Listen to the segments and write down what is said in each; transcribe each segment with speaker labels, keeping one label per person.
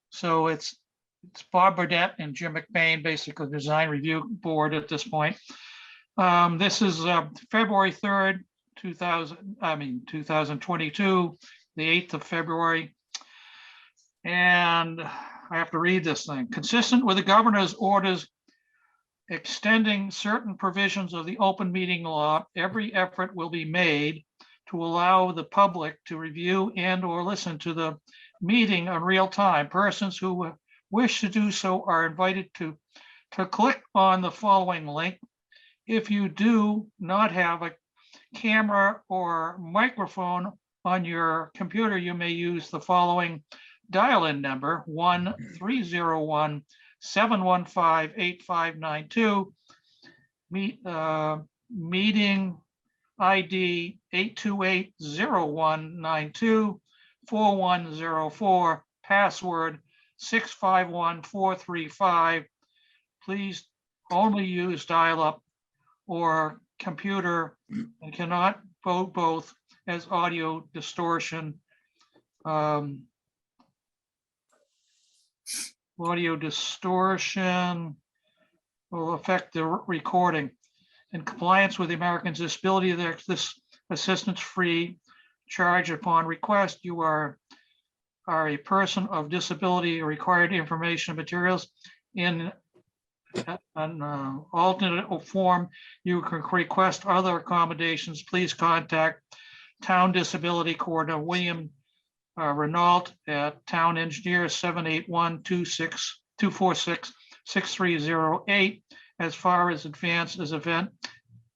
Speaker 1: So it's Bob Burdette and Jim McBain, basically the design review board at this point. This is February 3rd, 2022, the 8th of February. And I have to read this thing. Consistent with the governor's orders extending certain provisions of the open meeting law, every effort will be made to allow the public to review and or listen to the meeting in real time. Persons who wish to do so are invited to click on the following link. If you do not have a camera or microphone on your computer, you may use the following dial-in number, 1-301-715-8592, meeting ID 828-0192, 4104, password 651435. Please only use dial-up or computer and cannot vote both, as audio distortion will affect the recording. In compliance with the Americans with Disabilities Act, this assistance-free charge upon request. You are a person of disability, required information materials in an alternate form. You can request other accommodations. Please contact Town Disability Coordinator William Renault at Town Engineer 781-246-6308 as far as advanced as event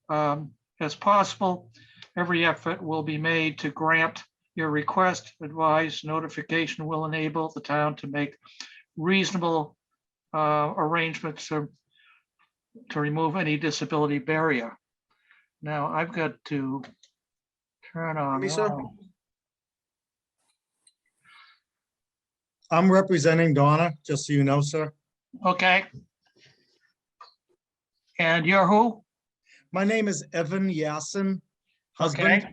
Speaker 1: as possible. Every effort will be made to grant your request. Advised notification will enable the town to make reasonable arrangements to remove any disability barrier. Now I've got to turn on.
Speaker 2: I'm representing Donna, just so you know, sir.
Speaker 1: Okay. And you're who?
Speaker 2: My name is Evan Yasin, husband.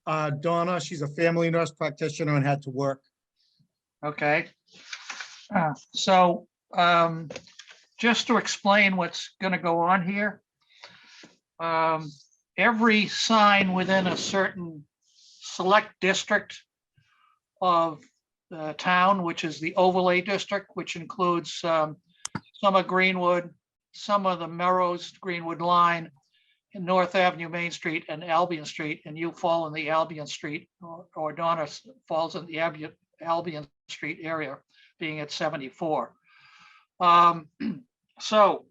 Speaker 1: Okay.
Speaker 2: Donna, she's a family nurse practitioner and had to work.
Speaker 1: Okay. So just to explain what's going to go on here, every sign within a certain select district of the town, which is the overlay district, which includes some of Greenwood, some of the Melrose Greenwood line, in North Avenue, Main Street, and Albion Street, and you fall in the Albion Street, or Donna falls in the Albion Street area, being at 74. So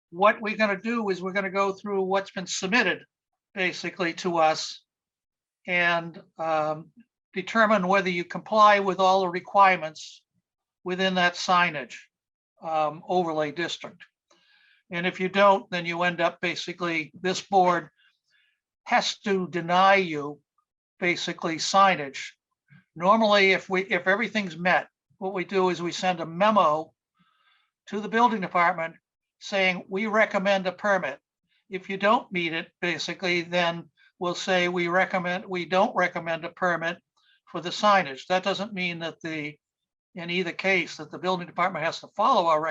Speaker 1: what we're going to do is we're going to go through what's been submitted basically to us and determine whether you comply with all the requirements within that signage overlay district. And if you don't, then you end up basically, this board has to deny you basically signage. Normally, if everything's met, what we do is we send a memo to the building department saying we recommend a permit. If you don't meet it, basically, then we'll say we don't recommend a permit for the signage. That doesn't mean that in either case that the building department has to follow our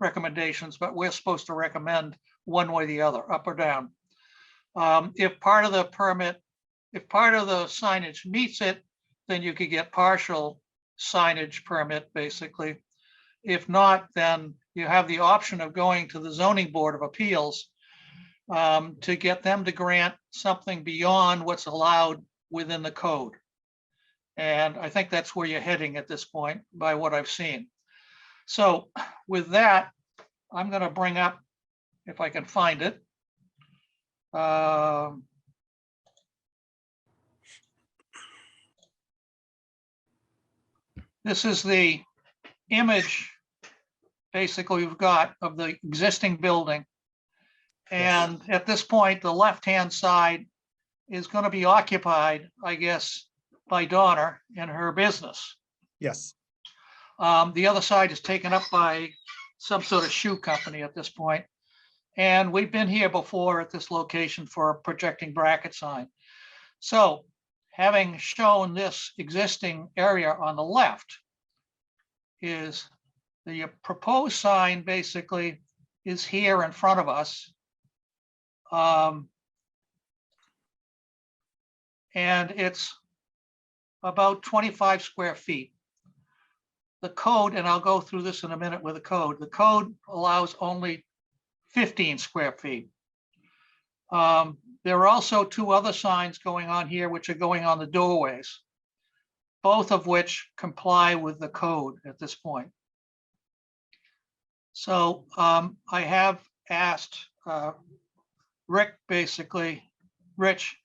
Speaker 1: recommendations, but we're supposed to recommend one way or the other, up or down. If part of the signage meets it, then you could get partial signage permit, basically. If not, then you have the option of going to the zoning board of appeals to get them to grant something beyond what's allowed within the code. And I think that's where you're heading at this point by what I've seen. So with that, I'm going to bring up, if I can find it. This is the image basically we've got of the existing building. And at this point, the left-hand side is going to be occupied, I guess, by Donna and her business.
Speaker 2: Yes.
Speaker 1: The other side is taken up by some sort of shoe company at this point. And we've been here before at this location for a projecting bracket sign. So having shown this existing area on the left, is the proposed sign basically is here in front of us. And it's about 25 square feet. The code, and I'll go through this in a minute with the code allows only 15 square feet. There are also two other signs going on here, which are going on the doorways, both of which comply with the code at this point. So I have asked Rich,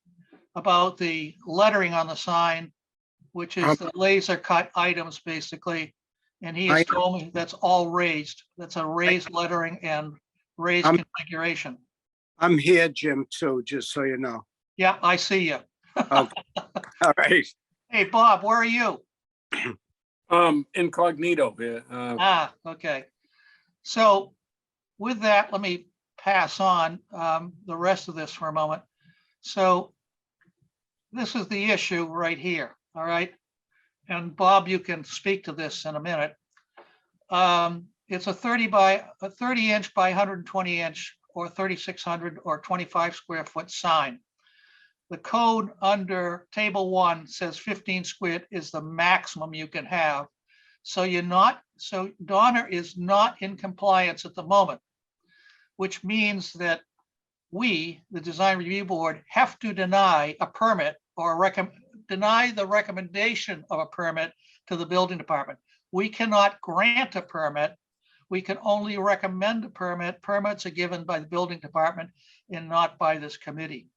Speaker 1: about the lettering on the sign, which is the laser cut items, basically. And he has told me that's all raised. That's a raised lettering and raised configuration.
Speaker 3: I'm here, Jim, too, just so you know.
Speaker 1: Yeah, I see you.
Speaker 3: Okay. All right.
Speaker 1: Hey, Bob, where are you?
Speaker 4: Incognito here.
Speaker 1: Okay. So with that, let me pass on the rest of this for a moment. So this is the issue right here, all right? And Bob, you can speak to this in a minute. It's a 30 inch by 120 inch or 3,600 or 25 square foot sign. The code under table 1 says 15 square is the maximum you can have. So Donner is not in compliance at the moment, which means that we, the design review board, have to deny a permit or deny the recommendation of a permit to the building department. We cannot grant a permit. We can only recommend a permit. Permits are given by the building department and not by this committee.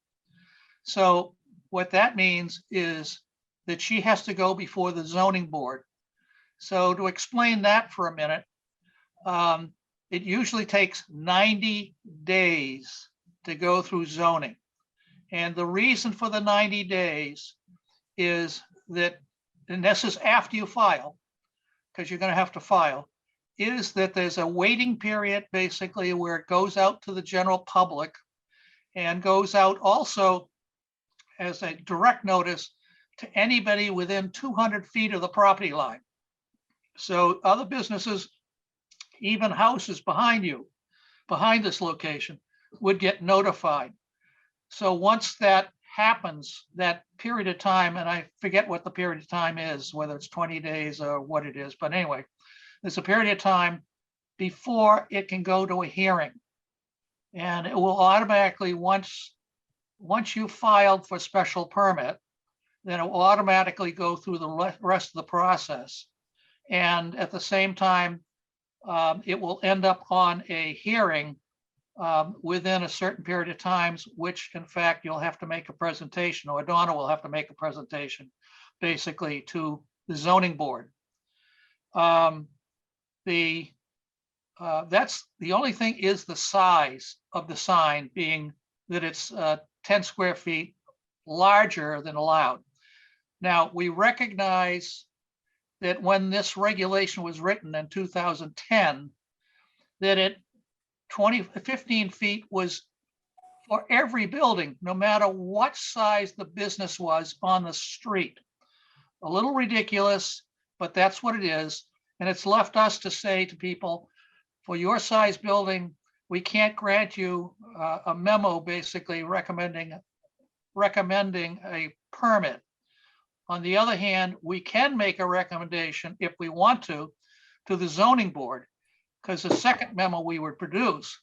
Speaker 1: So what that means is that she has to go before the zoning board. So to explain that for a minute, it usually takes 90 days to go through zoning. And the reason for the 90 days is that, and this is after you file, because you're going to have to file, is that there's a waiting period basically where it goes out to the general public and goes out also as a direct notice to anybody within 200 feet of the property line. So other businesses, even houses behind you, behind this location, would get notified. So once that happens, that period of time, and I forget what the period of time is, whether it's 20 days or what it is, but anyway, there's a period of time before it can go to a hearing. And it will automatically, once you filed for special permit, then it will automatically go through the rest of the process. And at the same time, it will end up on a hearing within a certain period of times, which in fact, you'll have to make a presentation, or Donna will have to make a presentation basically to the zoning board. That's the only thing is the size of the sign, being that it's 10 square feet larger than allowed. Now, we recognize that when this regulation was written in 2010, that 15 feet was for every building, no matter what size the business was on the street. A little ridiculous, but that's what it is. And it's left us to say to people, for your size building, we can't grant you a memo basically recommending a permit. On the other hand, we can make a recommendation if we want to the zoning board, because the second memo we would produce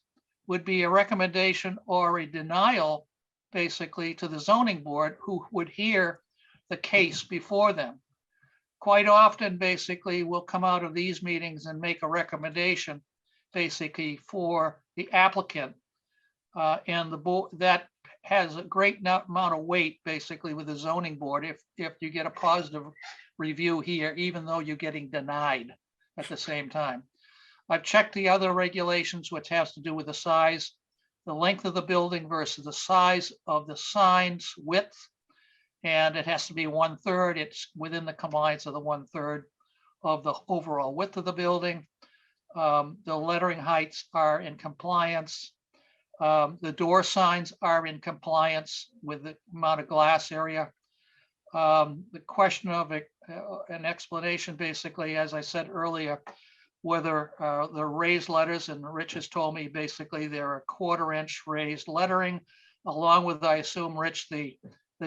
Speaker 1: would be a recommendation or a denial basically to the zoning board, who would hear the case before them. Quite often, basically, we'll come out of these meetings and make a recommendation basically for the applicant, and the board that has a great amount of weight basically with the zoning board if you get a positive review here, even though you're getting denied at the same time. I've checked the other regulations, which has to do with the size, the length of the building versus the size of the sign's width, and it has to be 1/3. It's within the compliance of the 1/3 of the overall width of the building. The lettering heights are in compliance. The door signs are in compliance with the amount of glass area. the question of an explanation, basically, as I said earlier, whether the raised letters, and Rich has told me basically they're a 1/4 inch raised lettering, along with, I assume, Rich, the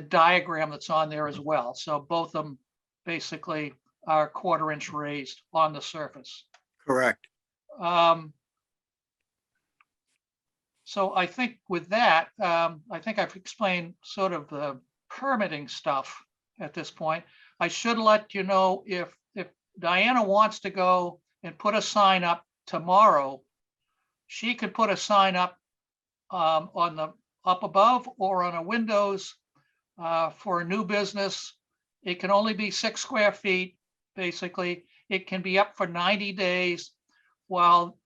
Speaker 1: diagram that's on there as well. So both of them basically are 1/4 inch raised on the surface.
Speaker 3: Correct.
Speaker 1: So I think with that, I think I've explained sort of the permitting stuff at this point. I should let you know if Diana wants to go and put a sign up tomorrow, she could put a sign up on the up above or on a windows for a new business. It can only be 6 square feet, basically. It can be up for 90 days while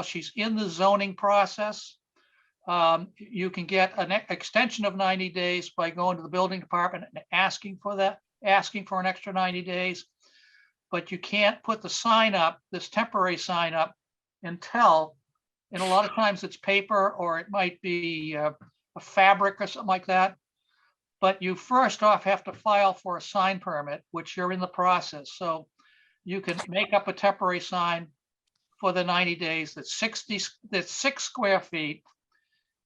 Speaker 1: she's in the zoning process. You can get an extension of 90 days by going to the building department and asking for an extra 90 days. But you can't put the sign up, this temporary sign up, until, and a lot of times it's paper or it might be a fabric or something like that. But you first off have to file for a sign permit, which you're in the process. So you can make up a temporary sign for the 90 days that's 6 square feet.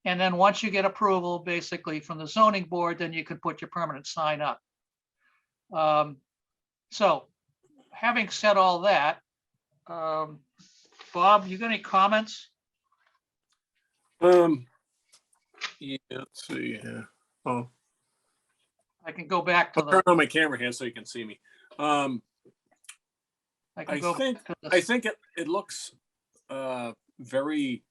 Speaker 1: And then once you get approval, basically from the zoning board, then you can put your permanent sign up. So having said all that, Bob, you got any comments?
Speaker 4: Yeah, let's see. Oh,
Speaker 1: I can go back to
Speaker 4: I'll turn
Speaker 1: the,
Speaker 4: on my camera here so you can see me.
Speaker 1: I
Speaker 4: I
Speaker 1: can go
Speaker 4: think,
Speaker 1: to
Speaker 4: I
Speaker 1: the,
Speaker 4: think it looks very,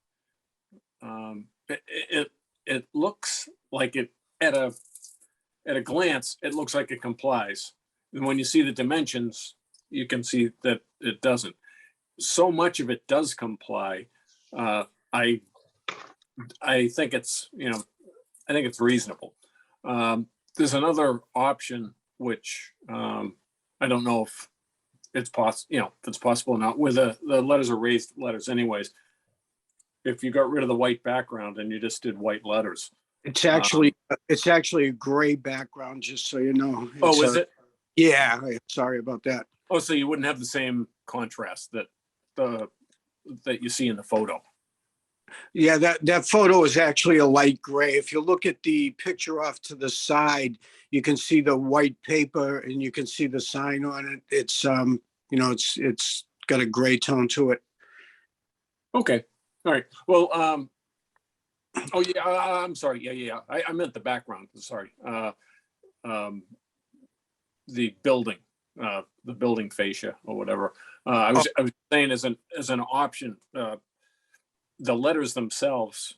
Speaker 4: it looks like it at a glance, it looks like it complies. And when you see the dimensions, you can see that it doesn't. So much of it does comply. I think it's, I think it's reasonable. There's another option, which I don't know if it's possible, if it's possible or not, where the letters are raised letters anyways. If you got rid of the white background and you just did white letters.
Speaker 3: It's actually a gray background, just so you know.
Speaker 4: Oh, is it?
Speaker 3: Yeah, sorry about that.
Speaker 4: Oh, so you wouldn't have the same contrast that you see in the photo.
Speaker 3: Yeah, that photo is actually a light gray. If you look at the picture off to the side, you can see the white paper and you can see the sign on it. It's it's got a gray tone to it.
Speaker 4: Okay. All right. Well, oh yeah, I'm sorry. Yeah. I meant the background. Sorry. The building fascia or whatever. I was saying as an option, the letters themselves,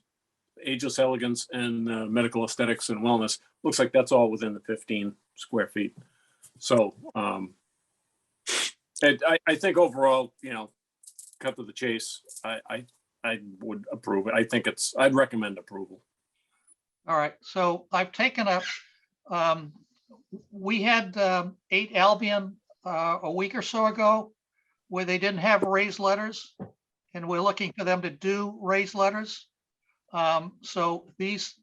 Speaker 4: ageless elegance and medical aesthetics and wellness, looks like that's all within the 15 square feet. So I think overall, cut to the chase, I would approve it. I think I'd recommend approval.
Speaker 1: all right, so I've taken we had 8 Albion a week or so ago where they didn't have raised letters, and we're looking for them to do raised letters. So these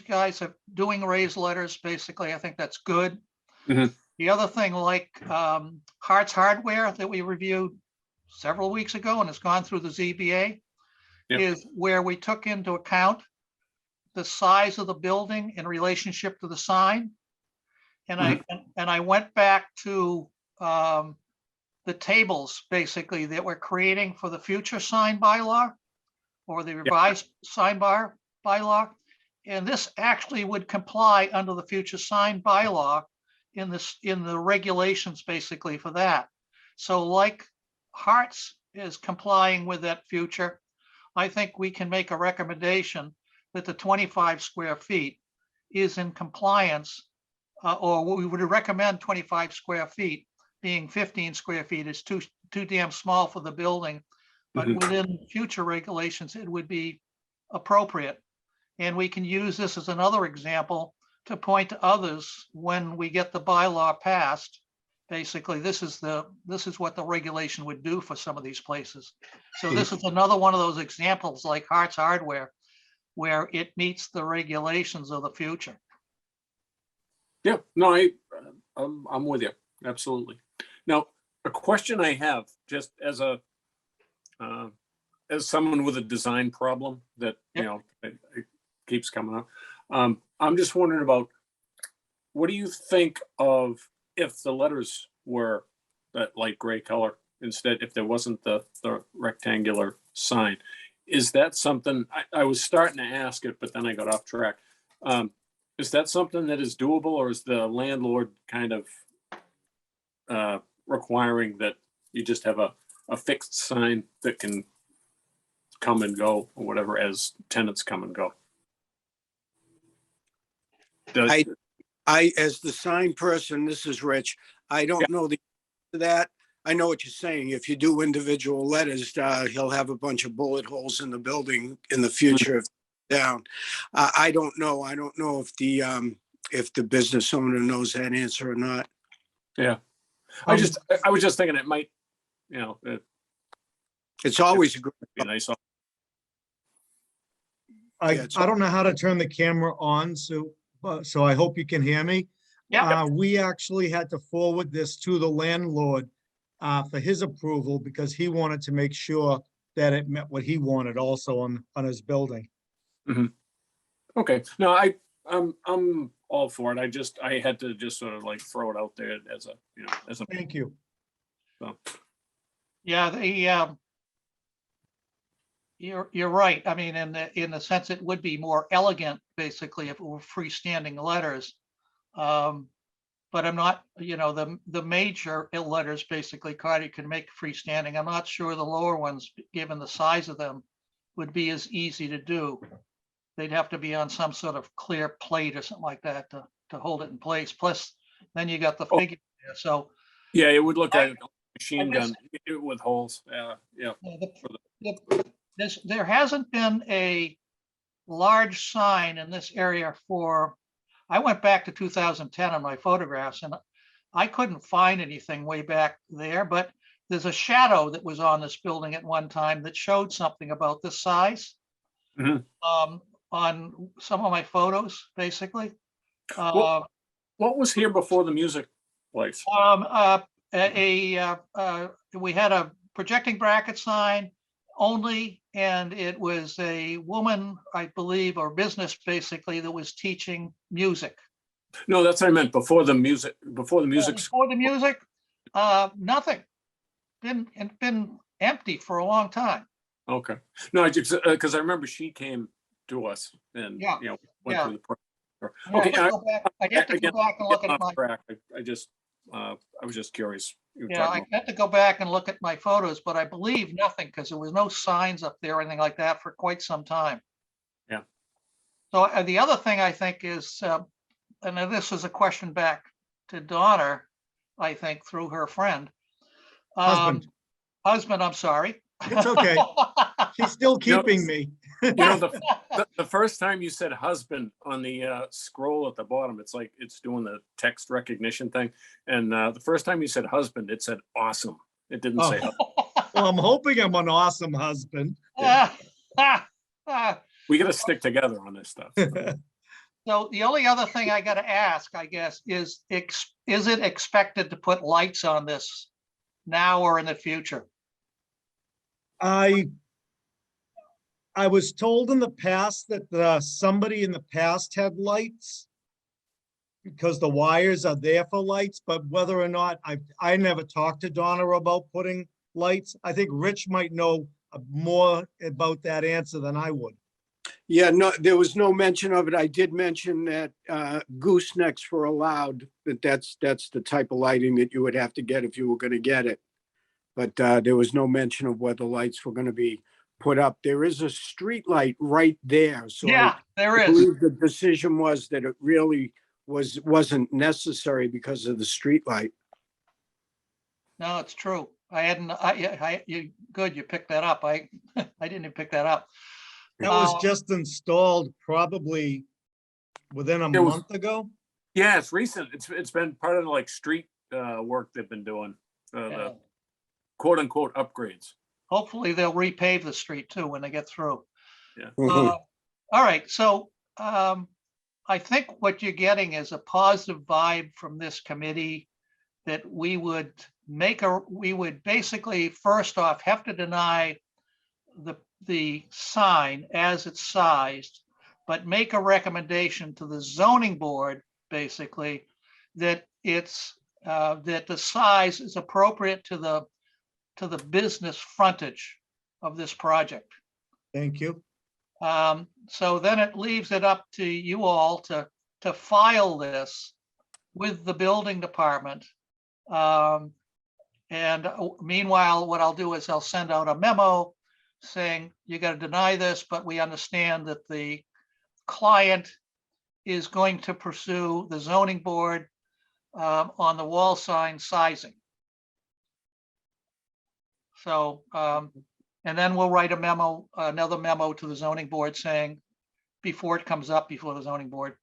Speaker 1: guys are doing raised letters, basically. I think that's good.
Speaker 4: Mhm.
Speaker 1: The other thing, like Hart's Hardware that we reviewed several weeks ago and has gone through the ZBA,
Speaker 4: Yep.
Speaker 1: is where we took into account the size of the building in relationship to the sign. And I went back to the tables basically that we're creating for the future sign bylaw or the revised sign bylaw. And this actually would comply under the future sign bylaw in the regulations basically for that. So like Hart's is complying with that future, I think we can make a recommendation that the 25 square feet is in compliance, or we would recommend 25 square feet, being 15 square feet is too damn small for the building. But
Speaker 4: Mhm.
Speaker 1: within future regulations, it would be appropriate. And we can use this as another example to point to others when we get the bylaw passed. Basically, this is what the regulation would do for some of these places. So this is another one of those examples like Hart's Hardware, where it meets the regulations of the future.
Speaker 4: Yeah, no, I'm with you. Absolutely. Now, a question I have, just as someone with a design problem that, you
Speaker 1: Yep.
Speaker 4: know, it keeps coming up. I'm just wondering about, what do you think of if the letters were that light gray color instead, if there wasn't the rectangular sign? Is that something, I was starting to ask it, but then I got off track. Is that something that is doable, or is the landlord kind of requiring that you just have a fixed sign that can come and go or whatever as tenants come and go? Does-
Speaker 3: As the sign person, this is Rich, I don't know the answer to that. I know what you're saying. If you do individual letters, he'll have a bunch of bullet holes in the building in the future if down. I don't know. I don't know if the business owner knows that answer or not.
Speaker 4: Yeah. I was just thinking it might, you know, it'd
Speaker 3: It's always a good.
Speaker 4: be nice.
Speaker 2: I
Speaker 3: Yeah, it's-
Speaker 2: don't know how to turn the camera on, so I hope you can hear me.
Speaker 1: Yeah.
Speaker 2: We actually had to forward this to the landlord for his approval because he wanted to make sure that it met what he wanted also on his building.
Speaker 4: Okay. No, I'm all for it. I had to just sort of like throw it out there as a, you know, as a,
Speaker 2: Thank you.
Speaker 1: Yeah, you're right. I mean, in the sense it would be more elegant, basically, if it were freestanding letters. But I'm not, you know, the major letters, basically, Carter can make freestanding. I'm not sure the lower ones, given the size of them, would be as easy to do. They'd have to be on some sort of clear plate or something like that to hold it in place. Plus, then you got the
Speaker 4: Oh.
Speaker 1: figure there. So
Speaker 4: yeah, it would look
Speaker 1: I-
Speaker 4: like a machine gun with holes. Yeah.
Speaker 1: there hasn't been a large sign in this area I went back to 2010 on my photographs and I couldn't find anything way back there, but there's a shadow that was on this building at one time that showed something about this size.
Speaker 4: Mhm.
Speaker 1: On some of my photos, basically.
Speaker 4: What was here before the music place?
Speaker 1: We had a projecting bracket sign only, and it was a woman, I believe, or business basically, that was teaching music.
Speaker 4: No, that's what I meant, before the music. Before the music.
Speaker 1: Before the music, nothing. It's been empty for a long time.
Speaker 4: Okay. No, I just, because I remember she came to us and,
Speaker 1: Yeah,
Speaker 4: you know, went
Speaker 1: yeah.
Speaker 4: through the.
Speaker 1: Yeah,
Speaker 4: Okay.
Speaker 1: I'd have to go back and look at my.
Speaker 4: I was just curious. You were
Speaker 1: Yeah,
Speaker 4: talking
Speaker 1: I have to go back and look at my photos, but I believe nothing because there was no signs up there or anything like that for quite some time.
Speaker 4: Yeah.
Speaker 1: So the other thing I think is, and then this is a question back to Donna, I think through her friend.
Speaker 2: Husband.
Speaker 1: Husband, I'm sorry.
Speaker 2: It's okay. She's still keeping me.
Speaker 4: You know, the first time you said husband on the scroll at the bottom, it's like it's doing the text recognition thing. And the first time you said husband, it said awesome. It didn't
Speaker 2: Oh.
Speaker 4: say husband.
Speaker 2: Well, I'm hoping I'm an awesome husband.
Speaker 4: We got to stick together on this stuff.
Speaker 1: So the only other thing I got to ask, I guess, is it expected to put lights on this now or in the future?
Speaker 2: I was told in the past that somebody in the past had lights because the wires are there for lights, but whether or not I never talked to Donna about putting lights. I think Rich might know more about that answer than I would.
Speaker 3: Yeah, no, there was no mention of it. I did mention that goosenecks were allowed, but that's the type of lighting that you would have to get if you were going to get it. But there was no mention of where the lights were going to be put up. There is a street light right there. So
Speaker 1: Yeah, there
Speaker 3: I
Speaker 1: is.
Speaker 3: believe the decision was that it really wasn't necessary because of the street light.
Speaker 1: No, it's true. You picked that up. I didn't even pick that up.
Speaker 2: That was just installed probably within a month ago.
Speaker 4: Yeah, it's recent. It's been part of the like street work they've been doing,
Speaker 1: Yeah.
Speaker 4: the quote unquote upgrades.
Speaker 1: Hopefully they'll repave the street too when they get through.
Speaker 4: Yeah.
Speaker 3: Mhm.
Speaker 1: All right, so I think what you're getting is a positive vibe from this committee that we would basically, first off, have to deny the sign as it's sized, but make a recommendation to the zoning board, basically, that that the size is appropriate to the business frontage of this project.
Speaker 2: Thank you.
Speaker 1: So then it leaves it up to you all to file this with the building department. And meanwhile, what I'll do is I'll send out a memo saying you got to deny this, but we understand that the client is going to pursue the zoning board on the wall sign sizing. So, and then we'll write a memo, another memo to the zoning board saying, before it comes up before the zoning board,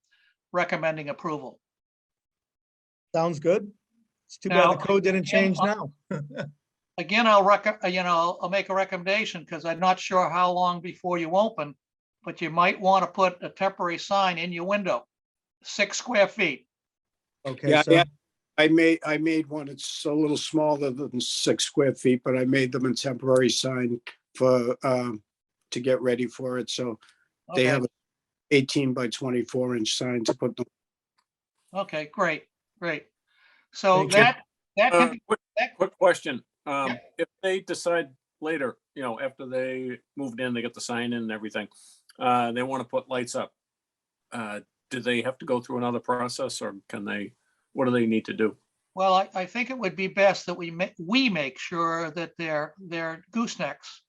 Speaker 1: recommending approval.
Speaker 2: Sounds good. It's too bad
Speaker 1: Now,
Speaker 2: the code didn't change now.
Speaker 1: Again, I'll make a recommendation because I'm not sure how long before you open, but you might want to put a temporary sign in your window, 6 square feet.
Speaker 2: Okay,
Speaker 3: Yeah,
Speaker 2: so,
Speaker 3: yeah. I made one. It's a little smaller than 6 square feet, but I made them a temporary sign for, to get ready for it. So they
Speaker 1: Okay.
Speaker 3: have an 18 by 24 inch sign to put them.
Speaker 1: Okay, great. So
Speaker 2: Thank you.
Speaker 1: that can be,
Speaker 4: Quick question.
Speaker 1: Yeah.
Speaker 4: If they decide later, after they moved in, they get the sign in and everything, they want to put lights up. Do they have to go through another process, or what do they need to do?
Speaker 1: well, I think it would be best that we make sure that they're goosenecks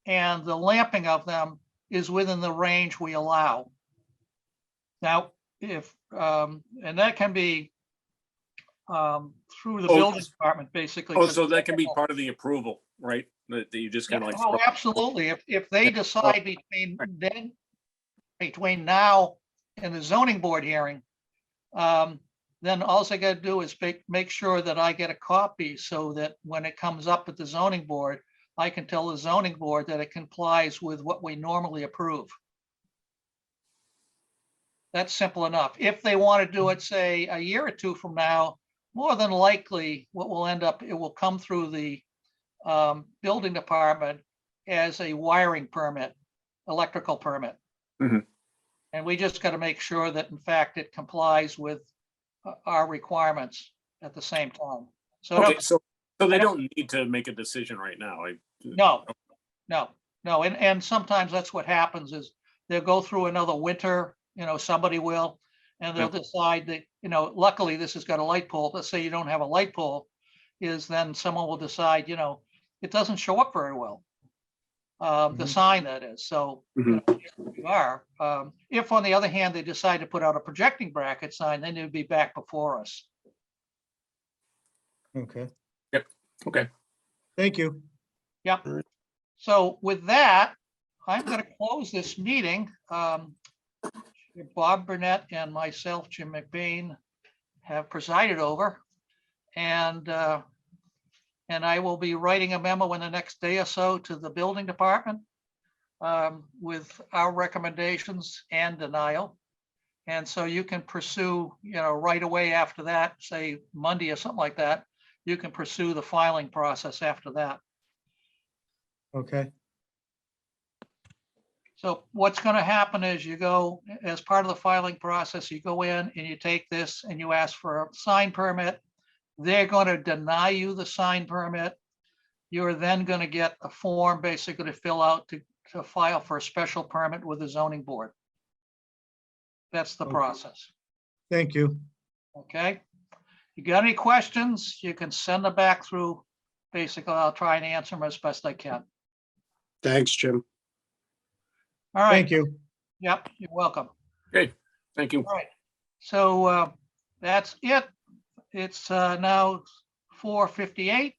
Speaker 1: and the lamping of them is within the range we allow. Now, if, and that can be through the building department, basically.
Speaker 4: Oh, so that can be part of the approval, right? That you just kind of like.
Speaker 1: Oh, absolutely. If they decide between now and the zoning board hearing, then all I gotta do is make sure that I get a copy so that when it comes up at the zoning board, I can tell the zoning board that it complies with what we normally approve. That's simple enough. If they want to do it, say, a year or two from now, more than likely, what will end up, it will come through the building department as a wiring permit, electrical permit.
Speaker 4: Mhm.
Speaker 1: And we just got to make sure that in fact it complies with our requirements at the same time. So
Speaker 4: Okay, so they don't need to make a decision right now.
Speaker 1: no. And sometimes that's what happens is they'll go through another winter, somebody will, and they'll decide that, luckily this has got a light pole. Let's say you don't have a light pole, is then someone will decide, it doesn't show up very well. The sign, that is. So
Speaker 4: Mhm.
Speaker 1: we are. If on the other hand, they decide to put out a projecting bracket sign, then they'd be back before us.
Speaker 2: okay,
Speaker 4: Okay.
Speaker 2: thank you.
Speaker 1: Yep.
Speaker 3: All right.
Speaker 1: So with that, I'm going to close this meeting. Bob Burnett and myself, Jim McBain, have presided over. And I will be writing a memo in the next day or so to the building department with our recommendations and denial. And so you can pursue, right away after that, say Monday or something like that, you can pursue the filing process after that.
Speaker 2: Okay,
Speaker 1: So what's going to happen is you go, as part of the filing process, you go in and you take this and you ask for a sign permit. They're going to deny you the sign permit. You're then going to get a form basically to fill out to file for a special permit with the zoning board. That's the
Speaker 2: Okay.
Speaker 1: process.
Speaker 2: thank you.
Speaker 1: Okay. You got any questions? You can send them back through. Basically, I'll try and answer them as best I can.
Speaker 3: Thanks, Jim.
Speaker 1: All right.
Speaker 2: Thank you.
Speaker 1: Yep. You're welcome.
Speaker 4: Okay. Thank you.
Speaker 1: All right. So that's it. It's now 4:58.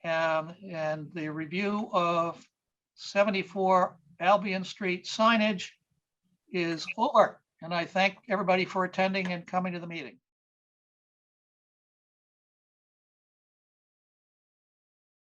Speaker 1: And the review of 74 Albion Street signage is over. And I thank everybody for attending and coming to the meeting.